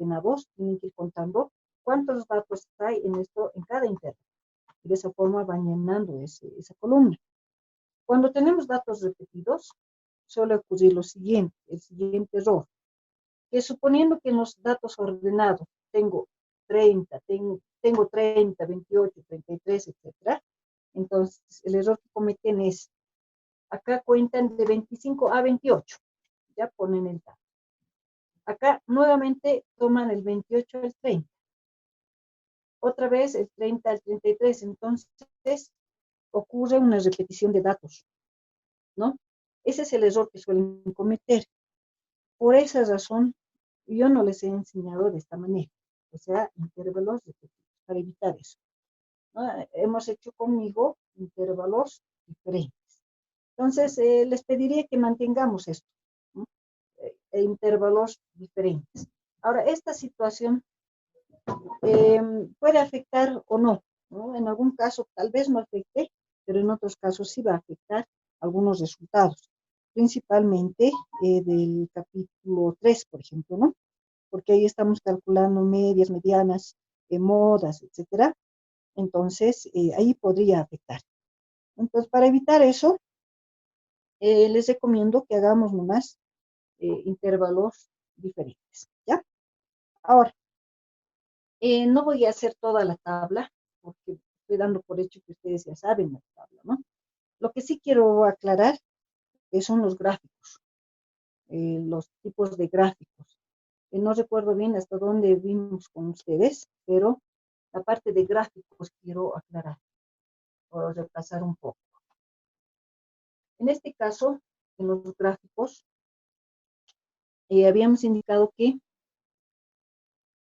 ordenados, tienen que ir contando cuántos datos hay en cada intervalo. Y de esa forma van llenando esa columna. Cuando tenemos datos repetidos, suele ocurrir lo siguiente, el siguiente error, que suponiendo que en los datos ordenados tengo 30, tengo 30, 28, 33, etc. Entonces, el error que cometen es, acá cuentan de 25 a 28, ya ponen el dato. Acá nuevamente toman el 28 al 30. Otra vez el 30 al 33. Entonces, ocurre una repetición de datos, ¿no? Ese es el error que suelen cometer. Por esa razón, yo no les he enseñado de esta manera, o sea, intervalos repetidos, para evitar eso, ¿no? Hemos hecho conmigo intervalos diferentes. Entonces, les pediría que mantengamos esto, ¿no? Intervalos diferentes. Ahora, esta situación puede afectar o no, ¿no? En algún caso tal vez no afecte, pero en otros casos sí va a afectar algunos resultados, principalmente del capítulo 3, por ejemplo, ¿no? Porque ahí estamos calculando medias, medianas, modas, etcétera. Entonces, ahí podría afectar. Entonces, para evitar eso, les recomiendo que hagamos nomás intervalos diferentes, ¿ya? Ahora, no voy a hacer toda la tabla, porque estoy dando por hecho que ustedes ya saben la tabla, ¿no? Lo que sí quiero aclarar son los gráficos, los tipos de gráficos. No recuerdo bien hasta dónde vimos con ustedes, pero la parte de gráficos quiero aclarar o repasar un poco. En este caso, en los gráficos, habíamos indicado que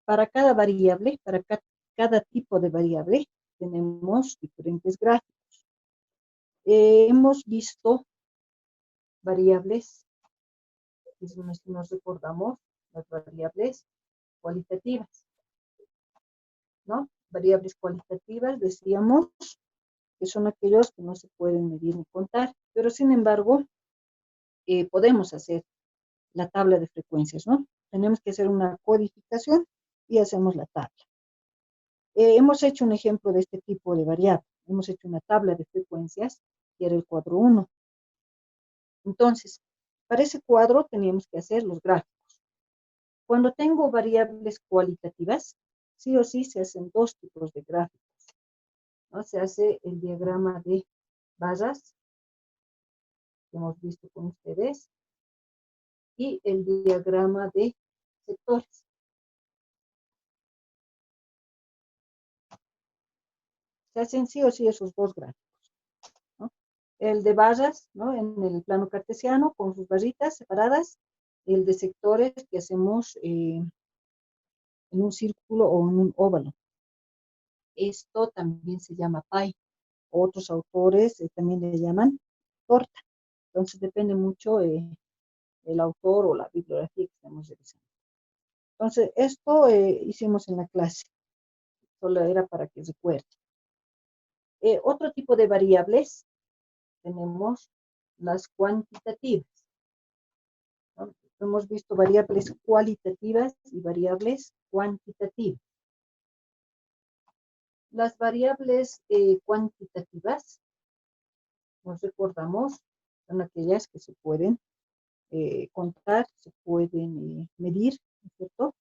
para cada variable, para cada tipo de variable, tenemos diferentes gráficos. Hemos visto variables, si nos recordamos, las variables cualitativas, ¿no? Variables cualitativas, decíamos, que son aquellos que no se pueden medir ni contar, pero sin embargo, podemos hacer la tabla de frecuencias, ¿no? Tenemos que hacer una codificación y hacemos la tabla. Hemos hecho un ejemplo de este tipo de variable. Hemos hecho una tabla de frecuencias, que era el cuadro 1. Entonces, para ese cuadro teníamos que hacer los gráficos. Cuando tengo variables cualitativas, sí o sí se hacen dos tipos de gráficos, ¿no? Se hace el diagrama de barras, que hemos visto con ustedes, y el diagrama de sectores. Se hacen sí o sí esos dos gráficos, ¿no? El de barras, ¿no? En el plano cartesiano, con sus barritas separadas, el de sectores que hacemos en un círculo o en un óvalo. Esto también se llama pie. Otros autores también le llaman torta. Entonces depende mucho el autor o la bibliografía que estamos revisando. Entonces, esto hicimos en la clase. Solo era para que recuerden. Otro tipo de variables tenemos las cuantitativas, ¿no? Hemos visto variables cualitativas y variables cuantitativas. Las variables cuantitativas, nos recordamos, son aquellas que se pueden contar, se pueden medir, ¿no es cierto?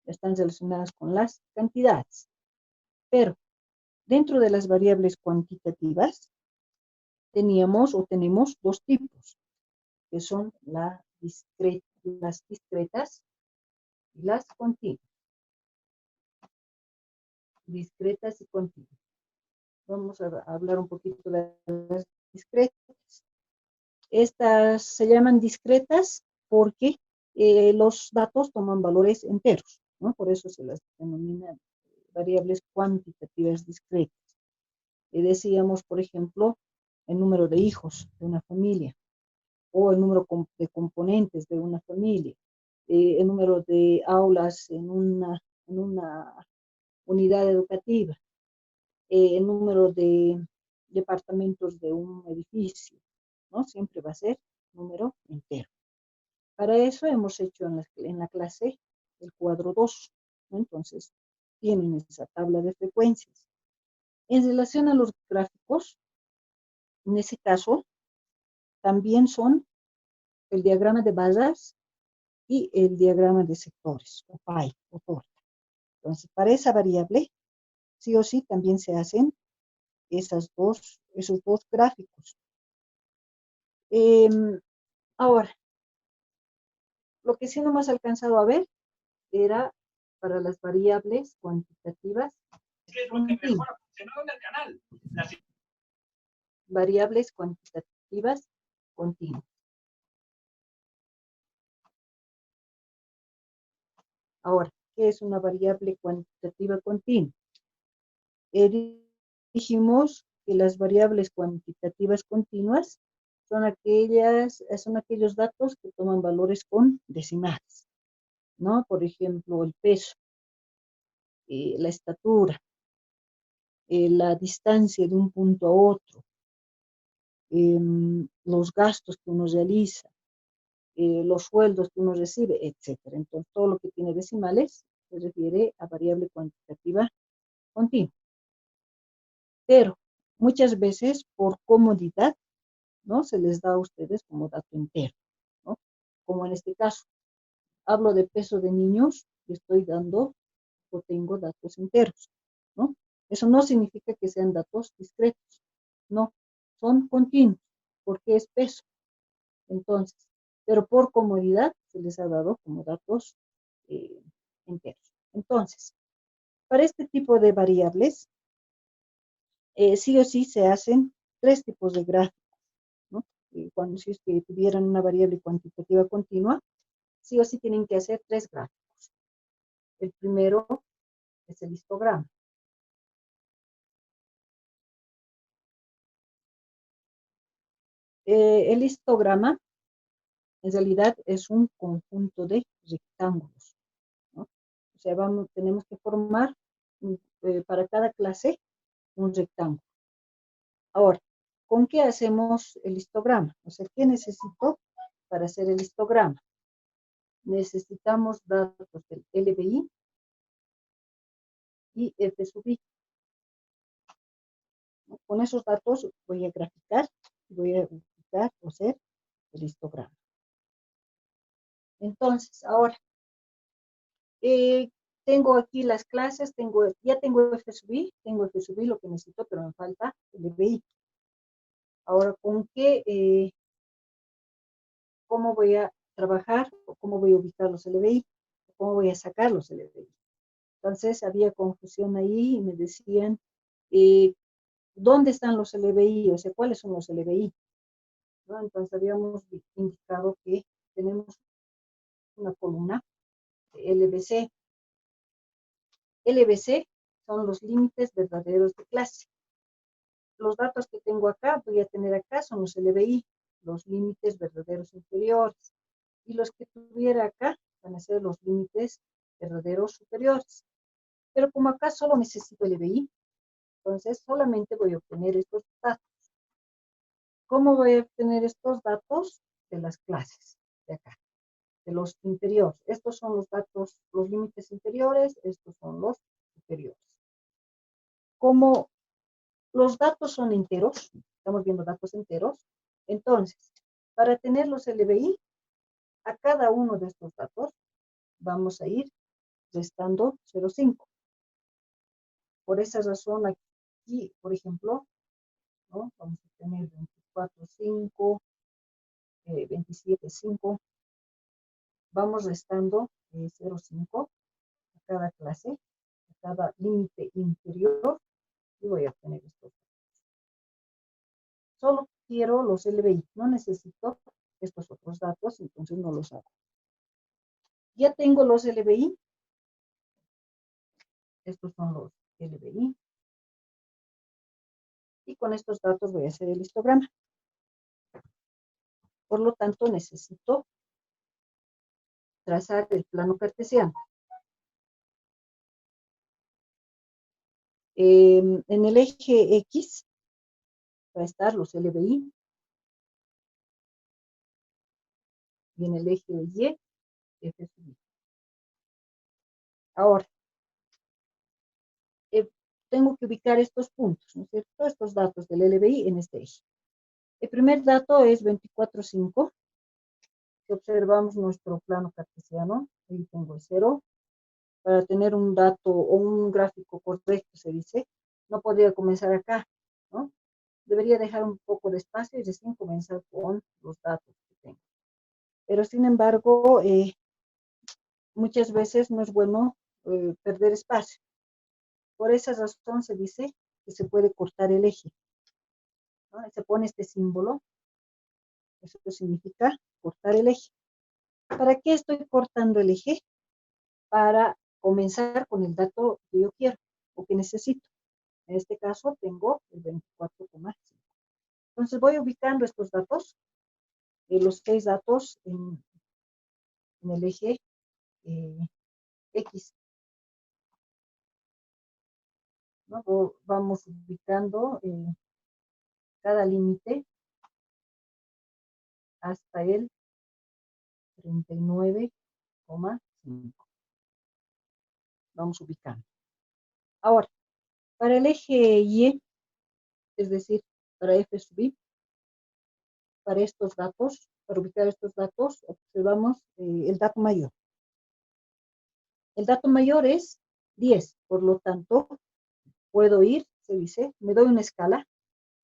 Están relacionadas con las cantidades. Pero dentro de las variables cuantitativas teníamos o tenemos dos tipos, que son las discretas y las continuas. Discretas y continuas. Vamos a hablar un poquito de las discretas. Estas se llaman discretas porque los datos toman valores enteros, ¿no? Por eso se las denomina variables cuantitativas discretas. Decíamos, por ejemplo, el número de hijos de una familia, o el número de componentes de una familia, el número de aulas en una unidad educativa, el número de departamentos de un edificio, ¿no? Siempre va a ser número entero. Para eso hemos hecho en la clase el cuadro 2, ¿no? Entonces, tienen esa tabla de frecuencias. En relación a los gráficos, en ese caso, también son el diagrama de barras y el diagrama de sectores, o pie, o torta. Entonces, para esa variable, sí o sí, también se hacen esos dos gráficos. Ahora, lo que sí no hemos alcanzado a ver era para las variables cuantitativas continuas. Variables cuantitativas continuas. Ahora, ¿qué es una variable cuantitativa continua? Dijimos que las variables cuantitativas continuas son aquellos datos que toman valores con decimales, ¿no? Por ejemplo, el peso, la estatura, la distancia de un punto a otro, los gastos que uno realiza, los sueldos que uno recibe, etcétera. Entonces, todo lo que tiene decimales se refiere a variable cuantitativa continua. Pero muchas veces, por comodidad, ¿no? Se les da a ustedes como dato entero, ¿no? Como en este caso, hablo de peso de niños y estoy dando o tengo datos enteros, ¿no? Eso no significa que sean datos discretos, no, son continuos, porque es peso. Entonces, pero por comodidad se les ha dado como datos enteros. Entonces, para este tipo de variables, sí o sí se hacen tres tipos de gráficos, ¿no? Cuando si es que tuvieran una variable cuantitativa continua, sí o sí tienen que hacer tres gráficos. El primero es el histograma. El histograma en realidad es un conjunto de rectángulos, ¿no? O sea, tenemos que formar para cada clase un rectángulo. Ahora, ¿con qué hacemos el histograma? O sea, ¿qué necesito para hacer el histograma? Necesitamos datos del LBI y F sub I. Con esos datos voy a graficar, voy a graficar o hacer el histograma. Entonces, ahora, tengo aquí las clases, ya tengo F sub I, lo que necesito, pero me falta LBI. Ahora, ¿cómo voy a trabajar o cómo voy a ubicar los LBI? ¿Cómo voy a sacar los LBI? Entonces, había confusión ahí y me decían, ¿dónde están los LBI? O sea, ¿cuáles son los LBI? ¿No? Entonces, habíamos indicado que tenemos una columna de LBC. LBC son los límites verdaderos de clase. Los datos que tengo acá, voy a tener acá, son los LBI, los límites verdaderos inferiores. Y los que tuviera acá van a ser los límites verdaderos superiores. Pero como acá solo necesito LBI, entonces solamente voy a obtener estos datos. ¿Cómo voy a obtener estos datos? De las clases de acá, de los inferiores. Estos son los datos, los límites inferiores, estos son los superiores. Como los datos son enteros, estamos viendo datos enteros, entonces, para tener los LBI, a cada uno de estos datos vamos a ir restando 0,5. Por esa razón, aquí, por ejemplo, ¿no? Vamos a tener 24,5, 27,5. Vamos restando 0,5 a cada clase, a cada límite inferior, y voy a obtener estos. Solo quiero los LBI, no necesito estos otros datos, entonces no los hago. Ya tengo los LBI. Estos son los LBI. Y con estos datos voy a hacer el histograma. Por lo tanto, necesito trazar el plano cartesiano. En el eje X va a estar los LBI. Y en el eje Y, F sub I. Ahora, tengo que ubicar estos puntos, ¿no es cierto? Estos datos del LBI en este eje. El primer dato es 24,5. Si observamos nuestro plano cartesiano, ahí tengo el 0. Para tener un dato o un gráfico correcto, se dice, no podría comenzar acá, ¿no? Debería dejar un poco de espacio y recién comenzar con los datos que tengo. Pero sin embargo, muchas veces no es bueno perder espacio. Por esa razón se dice que se puede cortar el eje, ¿no? Se pone este símbolo, eso significa cortar el eje. ¿Para qué estoy cortando el eje? Para comenzar con el dato que yo quiero o que necesito. En este caso tengo el 24,5. Entonces voy ubicando estos datos, los 6 datos en el eje X, ¿no? Vamos ubicando cada límite hasta el 39,5. Vamos ubicando. Ahora, para el eje Y, es decir, para F sub I, para estos datos, para ubicar estos datos, observamos el dato mayor. El dato mayor es 10, por lo tanto, puedo ir, se dice, me doy una escala,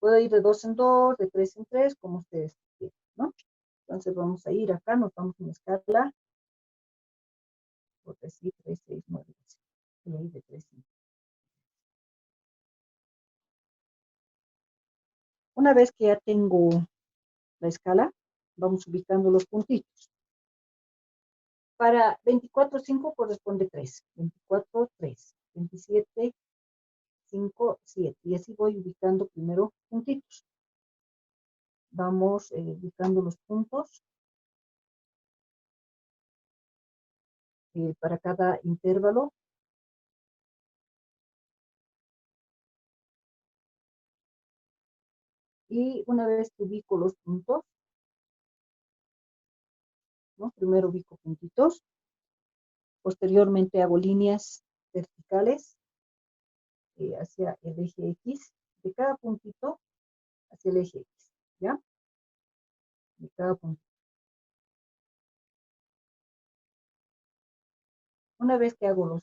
puedo ir de 2 en 2, de 3 en 3, como ustedes quieran, ¿no? Entonces vamos a ir acá, nos vamos a una escala, por decir 3, 6, 9, 10. Y ahí de 3 en 3. Una vez que ya tengo la escala, vamos ubicando los puntitos. Para 24,5 corresponde 3, 24, 3, 27, 5, 7. Y así voy ubicando primero puntitos. Vamos ubicando los puntos para cada intervalo. Y una vez que ubico los puntos, ¿no? Primero ubico puntitos, posteriormente hago líneas verticales hacia el eje X, de cada puntito hacia el eje X, ¿ya? De cada punto. Una vez que hago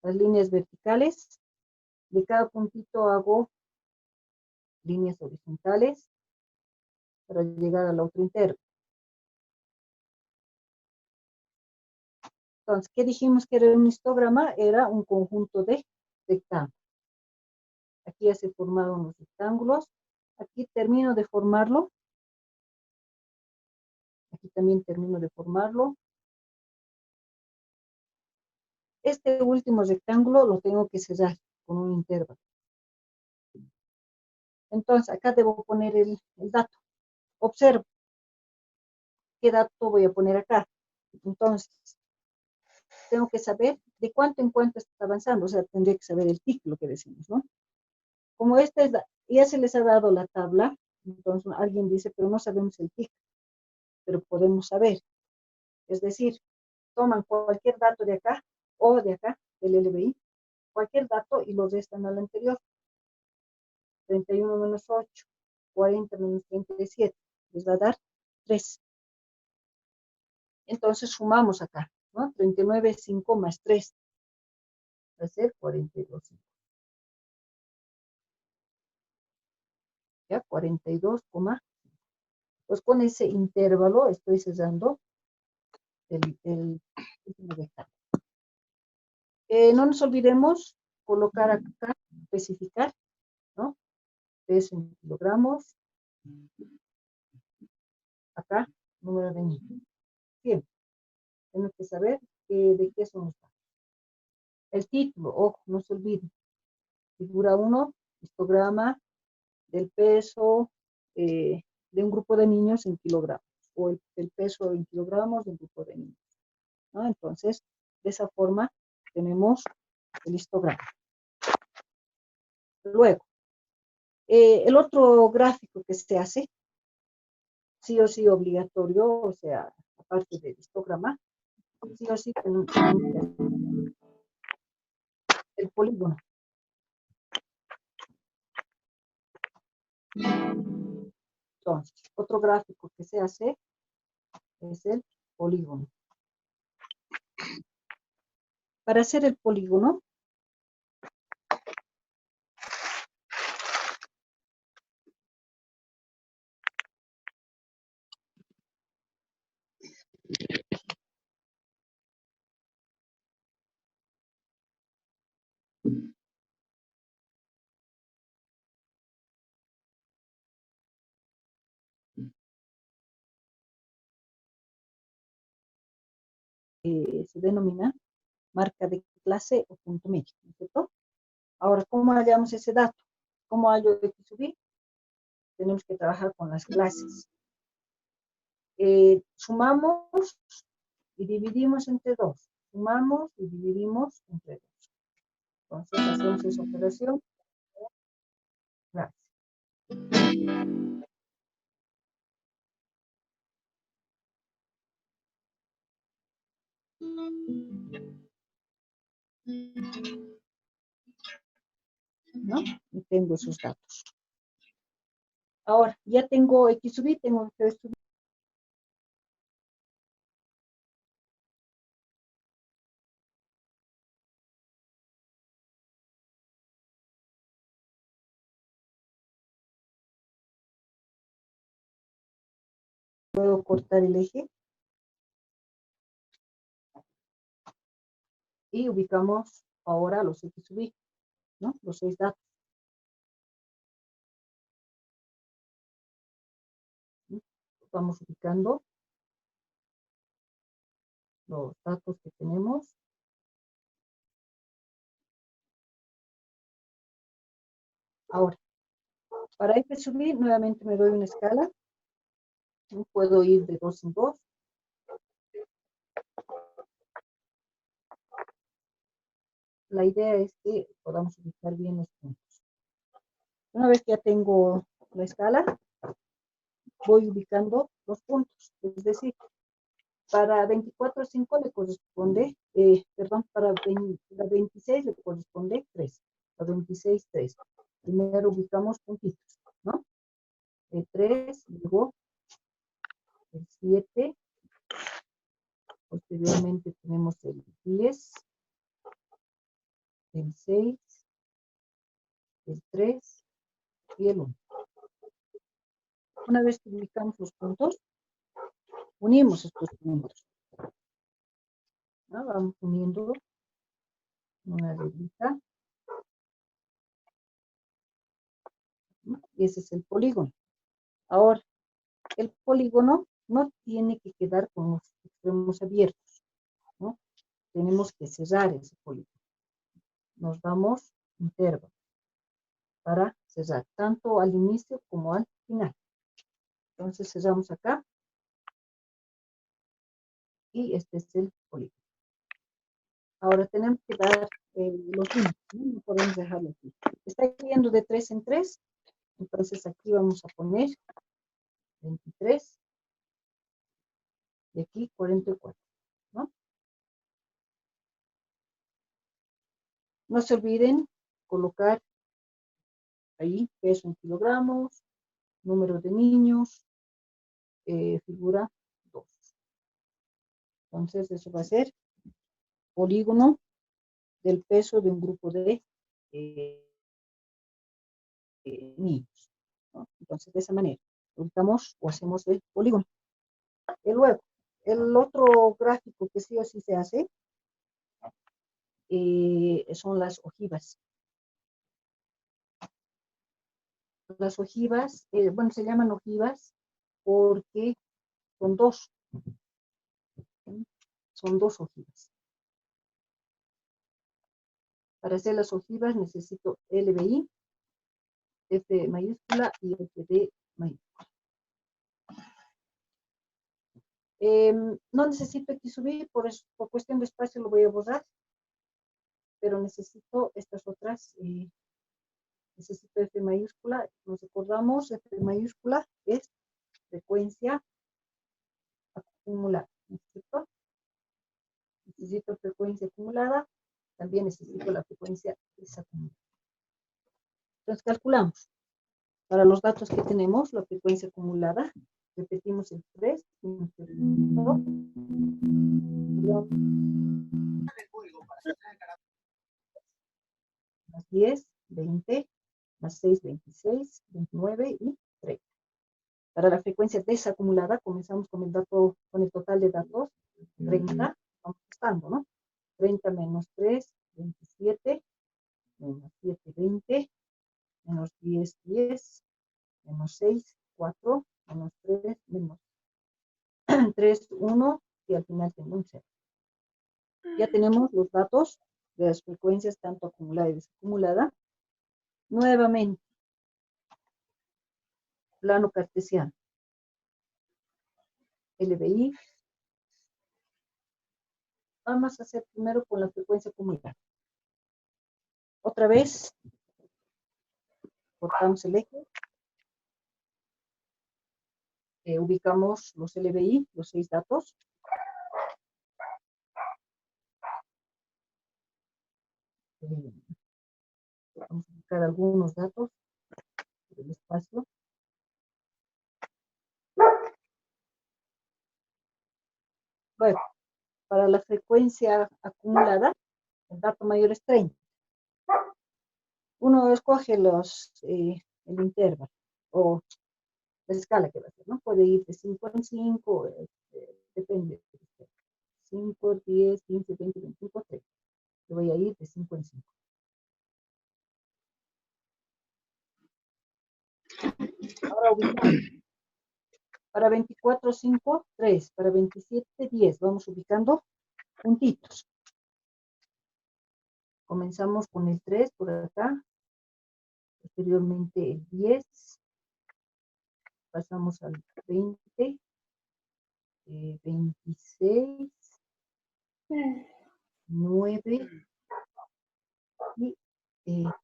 las líneas verticales, de cada puntito hago líneas horizontales para llegar al otro intervalo. Entonces, ¿qué dijimos que era un histograma? Era un conjunto de rectángulos. Aquí ya se formaron los rectángulos. Aquí termino de formarlo. Aquí también termino de formarlo. Este último rectángulo lo tengo que cerrar con un intervalo. Entonces, acá debo poner el dato. Observo. ¿Qué dato voy a poner acá? Entonces, tengo que saber de cuánto en cuánto está avanzando. O sea, tendría que saber el tic, lo que decimos, ¿no? Como ya se les ha dado la tabla, entonces alguien dice, pero no sabemos el tic, pero podemos saber. Es decir, toman cualquier dato de acá o de acá, del LBI, cualquier dato y lo restan al anterior. 31 menos 8, 40 menos 37, les va a dar 3. Entonces sumamos acá, ¿no? 39,5 más 3, va a ser 42,5. ¿Ya? 42,5. Pues con ese intervalo estoy cerrando el rectángulo. No nos olvidemos colocar acá, especificar, ¿no? Peso en kilogramos. Acá, número de niños. Bien, tenemos que saber de qué son los datos. El título, ojo, no se olviden. Figura 1, histograma del peso de un grupo de niños en kilogramos, o el peso en kilogramos de un grupo de niños, ¿no? Entonces, de esa forma tenemos el histograma. Luego, el otro gráfico que se hace, sí o sí obligatorio, o sea, aparte del histograma, sí o sí tenemos que hacer polígono. Entonces, otro gráfico que se hace es el polígono. Para hacer el polígono, se denomina marca de clase o punto medio, ¿no es cierto? Ahora, ¿cómo hallamos ese dato? ¿Cómo hallo X sub y? Tenemos que trabajar con las clases. Sumamos y dividimos entre 2. Sumamos y dividimos entre 2. Entonces, hacemos esa operación. Gracias. ¿No? Y tengo esos datos. Ahora, ya tengo X sub y, tengo G sub y. Puedo cortar el eje y ubicamos ahora los X sub y, ¿no? Los 6 datos. ¿Sí? Vamos ubicando los datos que tenemos. Ahora, para F sub y, nuevamente me doy una escala. ¿No? Puedo ir de 2 en 2. La idea es que podamos ubicar bien los puntos. Una vez que ya tengo la escala, voy ubicando los puntos. Es decir, para 24,5 le corresponde, para 26 le corresponde 3. A 26, 3. Primero ubicamos puntitos, ¿no? El 3, luego el 7, posteriormente tenemos el 10, el 6, el 3 y el 1. Una vez que ubicamos los puntos, unimos estos puntos. ¿No? Vamos uniendo una reglita. ¿No? Y ese es el polígono. Ahora, el polígono no tiene que quedar con los extremos abiertos, ¿no? Tenemos que cerrar ese polígono. Nos damos intervalo para cerrar, tanto al inicio como al final. Entonces cerramos acá. Y este es el polígono. Ahora tenemos que dar los límites, ¿no? No podemos dejarlo aquí. Está yendo de 3 en 3. Entonces aquí vamos a poner 23. Y aquí 44, ¿no? No se olviden colocar ahí peso en kilogramos, número de niños, figura 2. Entonces eso va a ser polígono del peso de un grupo de niños, ¿no? Entonces de esa manera ubicamos o hacemos el polígono. Y luego, el otro gráfico que sí o sí se hace son las ojivas. Las ojivas, bueno, se llaman ojivas porque son dos. ¿Sí? Son dos ojivas. Para hacer las ojivas necesito LBI, F mayúscula y FD mayúscula. No necesito X subir, por cuestión de espacio lo voy a borrar, pero necesito estas otras. Necesito F mayúscula. Nos recordamos, F mayúscula es frecuencia acumulada, ¿no es cierto? Necesito frecuencia acumulada también necesito la frecuencia desacumulada. Entonces calculamos. Para los datos que tenemos, la frecuencia acumulada, repetimos el 3, más 10, 20, más 6, 26, 29 y 30. Para la frecuencia desacumulada, comenzamos con el dato, con el total de datos, 30, vamos restando, ¿no? 30 menos 3, 27, menos 7, 20, menos 10, 10, menos 6, 4, menos 3, menos 3, 1, y al final tengo un 0. Ya tenemos los datos de las frecuencias tanto acumulada y desacumulada. Nuevamente, plano cartesiano. LBI. Vamos a hacer primero con la frecuencia acumulada. Otra vez, cortamos el eje. Ubicamos los LBI, los 6 datos. Vamos a ubicar algunos datos del espacio. Bueno, para la frecuencia acumulada, el dato mayor es 30. Uno escoge el intervalo o la escala que va a hacer, ¿no? Puede ir de 5 en 5, depende. 5, 10, 15, 20, 25, 30. Yo voy a ir de 5 en 5. Ahora ubicamos. Para 24, 5, 3. Para 27, 10. Vamos ubicando puntitos. Comenzamos con el 3 por acá. Posteriormente el 10. Pasamos al 20. 26. 9. Y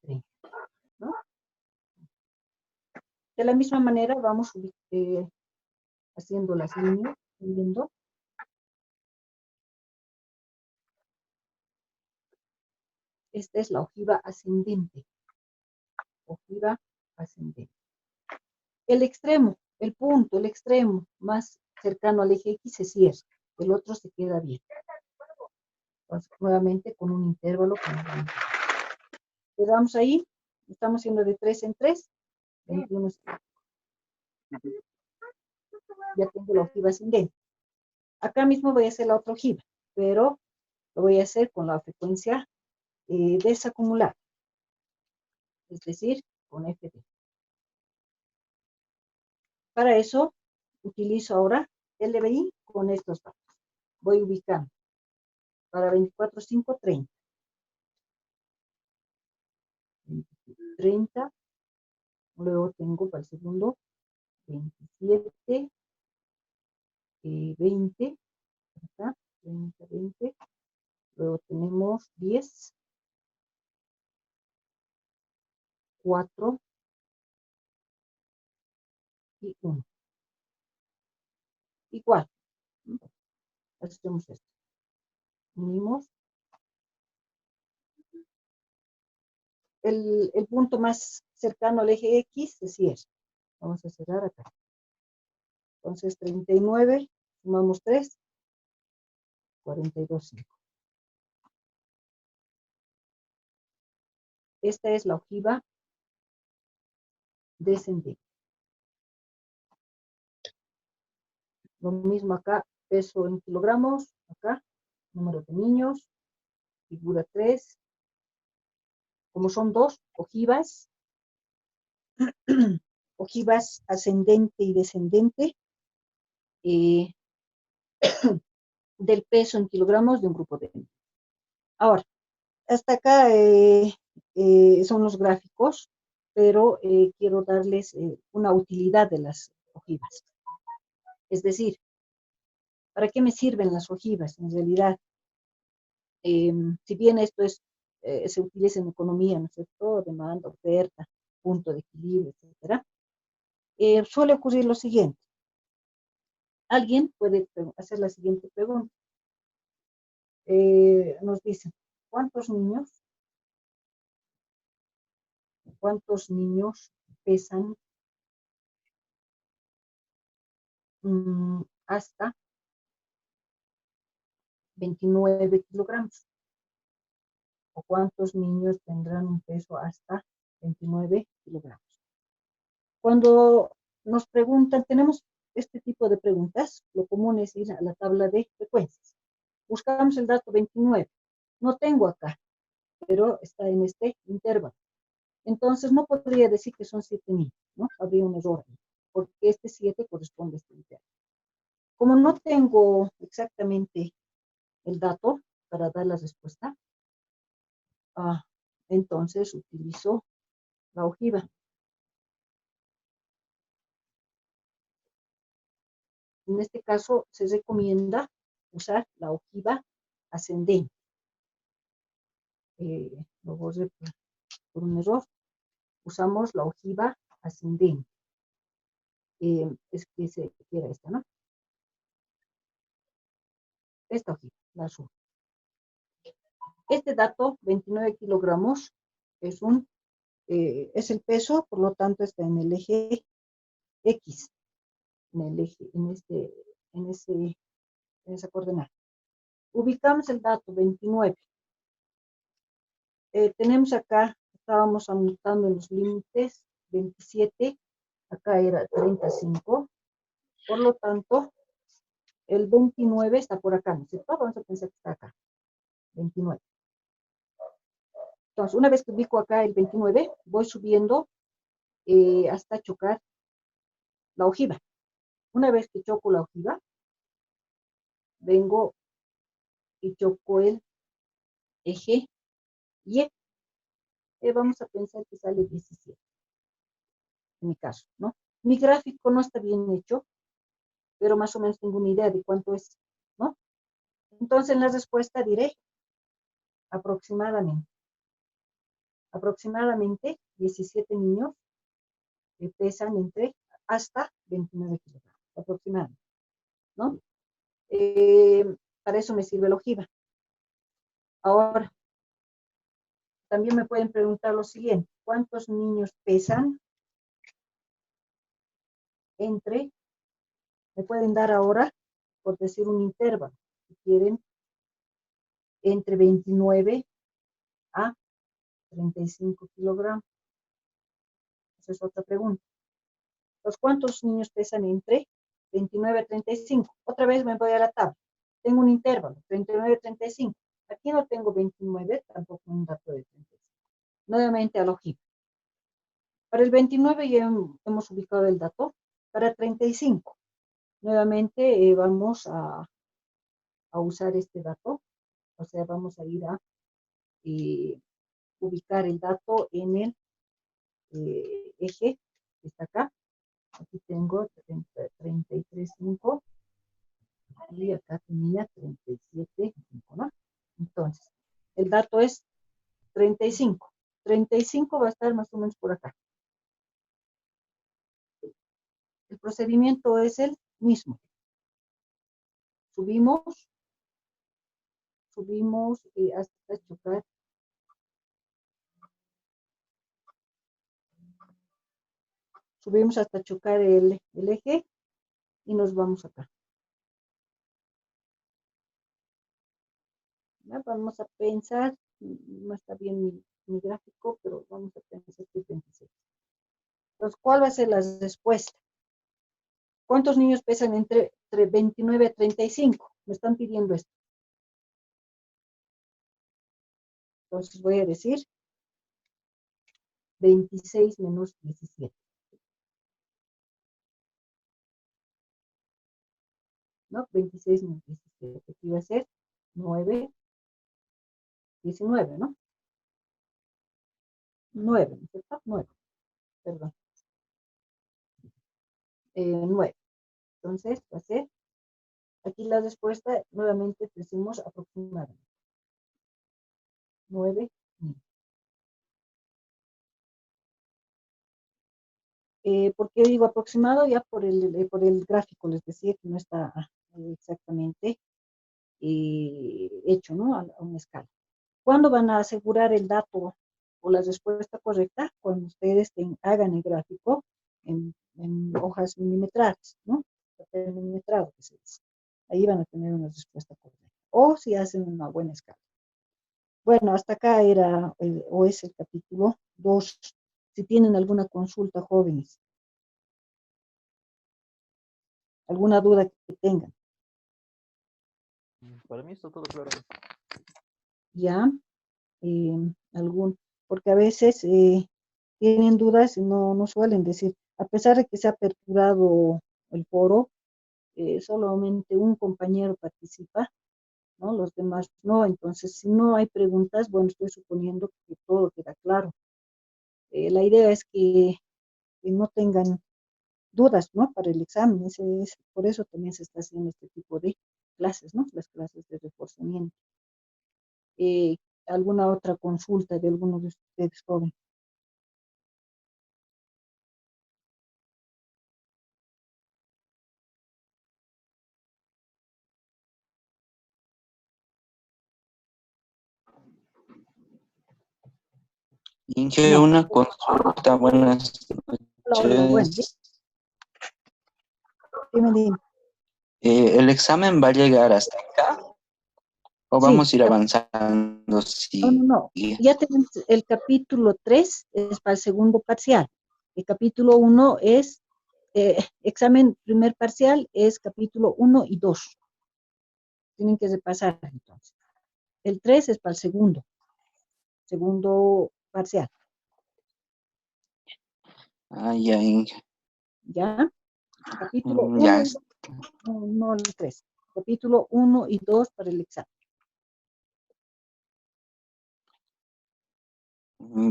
30. ¿No? De la misma manera vamos haciendo las líneas, viendo. Esta es la ojiva ascendente. Ojiva ascendente. El extremo, el punto, el extremo más cercano al eje X se cierra. El otro se queda bien. Entonces, nuevamente con un intervalo. Quedamos ahí. Estamos haciendo de 3 en 3. 21. Ya tengo la ojiva ascendente. Acá mismo voy a hacer la otra ojiva, pero lo voy a hacer con la frecuencia desacumulada. Es decir, con FD. Para eso, utilizo ahora LBI con estos datos. Voy ubicando. Para 24, 5, 30. 30. Luego tengo para el segundo 27. 20. Acá, 30, 20. Luego tenemos 10. 4. Y 1. Y 4. Hacemos esto. Unimos. El punto más cercano al eje X se cierra. Vamos a cerrar acá. Entonces 39, sumamos 3, 42, 5. Esta es la ojiva descendente. Lo mismo acá, peso en kilogramos, acá, número de niños, figura 3. Como son dos ojivas, ojivas ascendente y descendente, del peso en kilogramos de un grupo de niños. Ahora, hasta acá son los gráficos, pero quiero darles una utilidad de las ojivas. Es decir, ¿para qué me sirven las ojivas? En realidad, si bien esto se utiliza en economía, ¿no es cierto? Demanda, oferta, punto de equilibrio, etcétera. Suele ocurrir lo siguiente. Alguien puede hacer la siguiente pregunta. Nos dicen, ¿Cuántos niños pesan hasta 29 kilogramos? ¿O cuántos niños tendrán un peso hasta 29 kilogramos? Cuando nos preguntan, tenemos este tipo de preguntas, lo común es ir a la tabla de frecuencias. Buscamos el dato 29. No tengo acá, pero está en este intervalo. Entonces no podría decir que son 7 niños, ¿no? Habría un error ahí, porque este 7 corresponde a este intervalo. Como no tengo exactamente el dato para dar la respuesta, entonces utilizo la ojiva. En este caso se recomienda usar la ojiva ascendente. Lo borré por un error. Usamos la ojiva ascendente. Es que se quiera esta, ¿no? Esta ojiva, la azul. Este dato, 29 kilogramos, es el peso, por lo tanto está en el eje X, en esa coordenada. Ubicamos el dato 29. Tenemos acá, estábamos anotando en los límites 27, acá era 35, por lo tanto, el 29 está por acá, ¿no es cierto? Vamos a pensar que está acá, 29. Entonces, una vez que ubico acá el 29, voy subiendo hasta chocar la ojiva. Una vez que choco la ojiva, vengo y choco el eje Y. Vamos a pensar que sale 17, en mi caso, ¿no? Mi gráfico no está bien hecho, pero más o menos tengo una idea de cuánto es, ¿no? Entonces, en la respuesta diré aproximadamente. Aproximadamente 17 niños que pesan hasta 29 kilogramos, aproximadamente, ¿no? Para eso me sirve la ojiva. Ahora, también me pueden preguntar lo siguiente: ¿cuántos niños pesan me pueden dar ahora, por decir un intervalo, si quieren, entre 29 a 35 kilogramos? Esa es otra pregunta. Entonces, ¿cuántos niños pesan entre 29 a 35? Otra vez me voy a la tabla. Tengo un intervalo, 39 a 35. Aquí no tengo 29, tampoco un dato de 35. Nuevamente a la hoja. Para el 29 ya hemos ubicado el dato. Para 35, nuevamente vamos a usar este dato. O sea, vamos a ir a ubicar el dato en el eje que está acá. Aquí tengo 33,5 y acá tenía 37,5, ¿no? Entonces, el dato es 35. 35 va a estar más o menos por acá. El procedimiento es el mismo. Subimos hasta chocar. Subimos hasta chocar el eje y nos vamos acá. ¿Ya? Vamos a pensar, no está bien mi gráfico, pero vamos a pensar que es 26. Entonces, ¿cuál va a ser la respuesta? ¿Cuántos niños pesan entre 29 a 35? Me están pidiendo esto. Entonces voy a decir 26 menos 17. ¿No? 26 menos 17. Aquí va a ser 9, 19, ¿no? 9, ¿no es cierto? 9, perdón. 9. Entonces va a ser, aquí la respuesta, nuevamente decimos aproximadamente. 9. ¿Por qué digo aproximado? Ya por el gráfico les decía que no está exactamente hecho, ¿no? A una escala. ¿Cuándo van a asegurar el dato o la respuesta correcta? Cuando ustedes hagan el gráfico en hojas milimetradas, ¿no? Papel milimetrado, que se dice. Ahí van a tener una respuesta correcta. O si hacen una buena escala. Bueno, hasta acá era o es el capítulo 2. Si tienen alguna consulta, jóvenes, alguna duda que tengan, Para mí está todo claro. ya, algún, porque a veces tienen dudas y no suelen decir, a pesar de que se ha aperturado el foro, solamente un compañero participa, ¿no? Los demás no. Entonces, si no hay preguntas, bueno, estoy suponiendo que todo queda claro. La idea es que no tengan dudas, ¿no? Para el examen. Por eso también se está haciendo este tipo de clases, ¿no? Las clases de reforzamiento. Eh, ¿Alguna otra consulta de alguno de ustedes, joven? Inge, No. una consulta, buenas Hola, hola, bueno, noches. dime. ¿El examen va a llegar hasta acá o Sí, vamos a ir avanzando? Sí. no. Ya tenemos el capítulo 3, es para el segundo parcial. El capítulo 1 es examen primer parcial, es capítulo 1 y 2. Tienen que repasar entonces. El 3 es para el segundo parcial. Ah, ya, Inge. ¿Ya? Capítulo Ya, 1 y 2, no el 3. Capítulo 1 y 2 para el examen.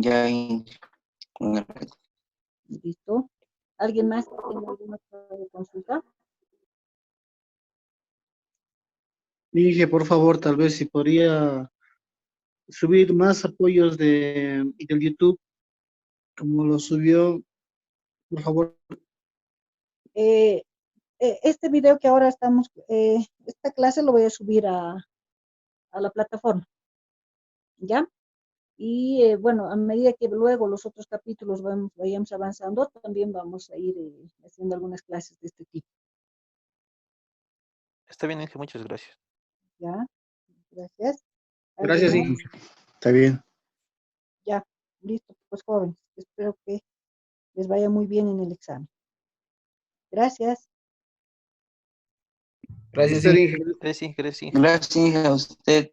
ya, Inge. ¿Listo? ¿Alguien más que tenga alguna consulta? Dije, por favor, tal vez si podría subir más apoyos del YouTube, como lo subió, por favor. Este video que ahora estamos, esta clase lo voy a subir a la plataforma, ¿ya? Y bueno, a medida que luego los otros capítulos vayamos avanzando, también vamos a ir haciendo algunas clases de este tipo, Está bien, Inge, muchas gracias. ¿ya? Gracias. ¿Alguien Gracias, más? Inge. Está bien. Ya, listo, pues jóvenes. Espero que les vaya muy bien en el examen. Gracias. Gracias, Inge. Gracias, Inge. Gracias, Inge, a usted.